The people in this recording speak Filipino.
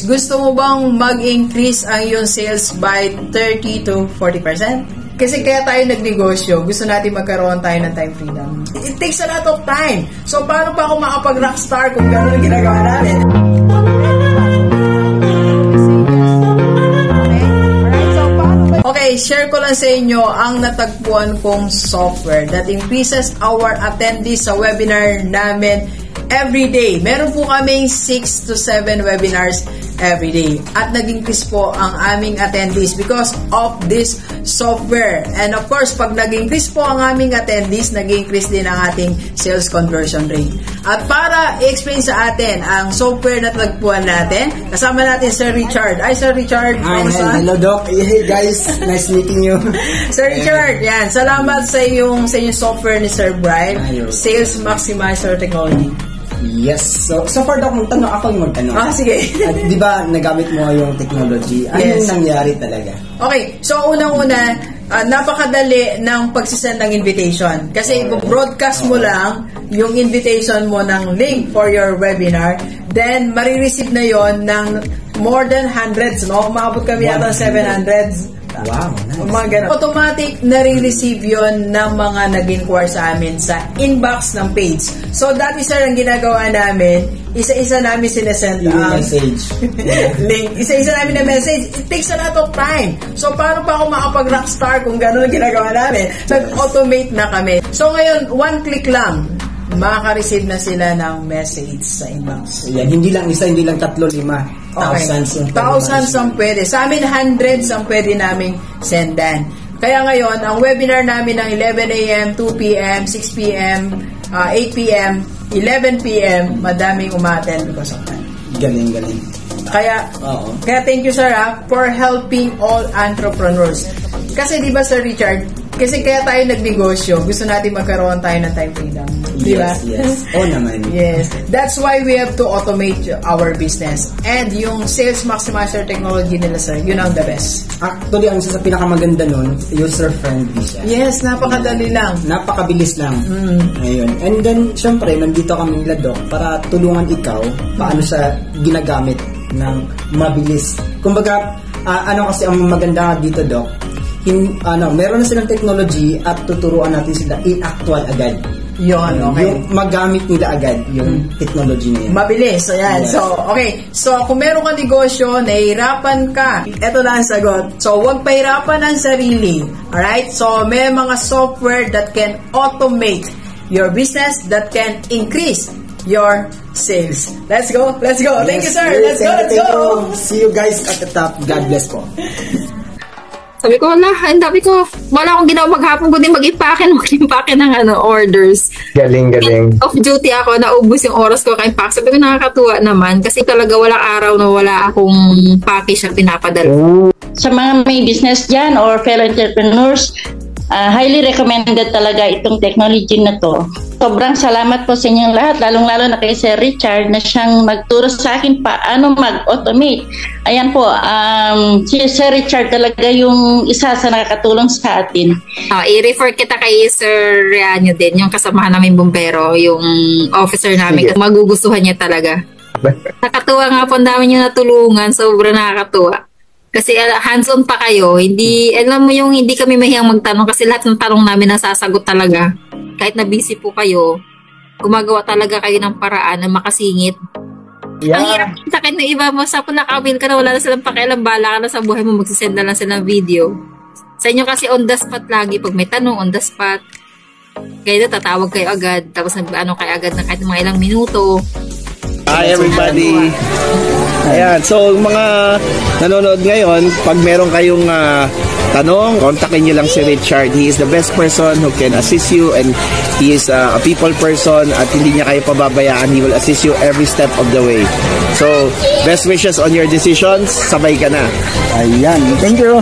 next, gusto mo bang mag-increase ang iyong sales by 30 to 40%? Kasi kaya tayo nagnegosyo, gusto natin magkaroon tayo ng time freedom. It takes a lot of time. So, paano pa ako makapag-rockstar kung gano'n ang ginagawa natin? Okay, share ko lang sa inyo ang natagpuan kong software that increases our attendees sa webinar namin every day. Meron po kaming 6 to 7 webinars every day. At nag-increase po ang aming attendees because of this software. And of course, pag nag-increase po ang aming attendees, nag-increase din ang ating sales conversion rate. At para i-explain sa atin ang software na tagpuan natin, kasama natin Sir Richard. Hi, Sir Richard. Hello, Doc. Hey, guys. Nice meeting you. Sir Richard, yan. Salamat sa inyong software ni Sir Brian, Sales Maximizer Technology. Yes. So far, Doc, magtanong ako yung magtanong. Sige. At di ba nagamit mo yung technology? Ano yung nangyari talaga? Okay. So, unang-una, napakadali ng pagsisend ng invitation. Kasi broadcast mo lang yung invitation mo ng link for your webinar. Then, marireceive na yon ng more than hundreds, no? Umabot kami yata 700s. Wow, Mga nice. automatic na-receive yon ng mga nag-inquire sa amin sa inbox ng page. So, dati sir, ang ginagawa namin, isa-isa namin sinesend ang message. link. Isa-isa namin na message. It takes a lot of time. So, paano pa ako makapag-rockstar kung gano'n ang ginagawa namin? Nag-automate na kami. So, ngayon, one click lang, makaka-receive na sila ng message sa inbox. Yan, hindi lang isa, hindi lang 3, 5. Thousands ang pwede. Sa amin, hundreds ang pwede naming sendan. Kaya ngayon, ang webinar namin ng 11 a.m., 2 p.m., 6 p.m., 8 p.m., 11 p.m., madaming umaten because of that. Galing. Kaya thank you, sir, for helping all entrepreneurs. Kasi di ba, Sir Richard, kasi kaya tayo nagnegosyo, gusto natin magkaroon tayo ng time freedom. Di ba? Yes. Naman. Yes. That's why we have to automate our business. And yung Sales Maximizer Technology nila, sir, yun ang the best. Actually, ang isa sa pinakamaganda nun, user-friendly siya. Yes, napakadali lang. Napakabilis lang. Ayun. And then, syempre, nandito kami nila, Doc, para tulungan ikaw paano siya ginagamit ng mabilis. Kumbaga, ano kasi ang maganda dito, Doc, meron na silang technology at tuturuan natin sila in-actual agad. Yun, okay. Yung magamit nila agad yung technology na yun. Mabilis, ayan. Yes. So, okay. So, kung meron kang negosyo, nahihirapan ka, eto lang ang sagot. So, huwag pahirapan ang sarili. Alright? So, may mga software that can automate your business, that can increase your sales. Let's go. Yes, thank you, sir. Let's go. See you guys at the top. God bless po. Sabi ko, wala akong ginawa maghapon kundi mag-impake ng orders. Galing. Off duty ako, naubos yung oras ko ka-impact. Sabi ko, nakakatuwa naman kasi talaga walang araw na wala akong package na pinapadala. Sa mga may business dyan or fellow entrepreneurs, highly recommended talaga itong technology na to. Sobrang salamat po sa inyong lahat, lalong-lalo na kay Sir Richard na siyang magturo sa akin paano mag-automate. Ayan po, si Sir Richard talaga yung isa sa nakakatulong sa atin. I-refer kita kay Sir Rianyo din, yung kasamahan namin bumbero, yung officer namin. Sige. Magugustuhan niya talaga. Nakatuwa nga po, ang dami niyo natulungan, sobrang nakakatuwa. Kasi hands-on pa kayo, alam mo yung hindi kami mahiyang magtanong kasi lahat ng tanong namin nasasagot talaga. Kahit na busy po kayo, gumagawa talaga kayo ng paraan na makasingit. Yeah. Ang hirap sa akin na iba mo, sa nakawin ka na, wala na silang pakialam, bala ka na sa buhay mo, magsisend na lang sila ng video. Sa inyo kasi on the spot lagi, pag may tanong, on the spot. Kaya na tatawag kayo agad, tapos kayo agad na kahit mga ilang minuto. Hi everybody! Ayan, so mga nanonood ngayon, pag meron kayong tanong, kontakin nyo lang si Richard. He is the best person who can assist you and he is a people person at hindi niya kayo pababayaan. He will assist you every step of the way. So, best wishes on your decisions. Sabay ka na. Ayan, thank you!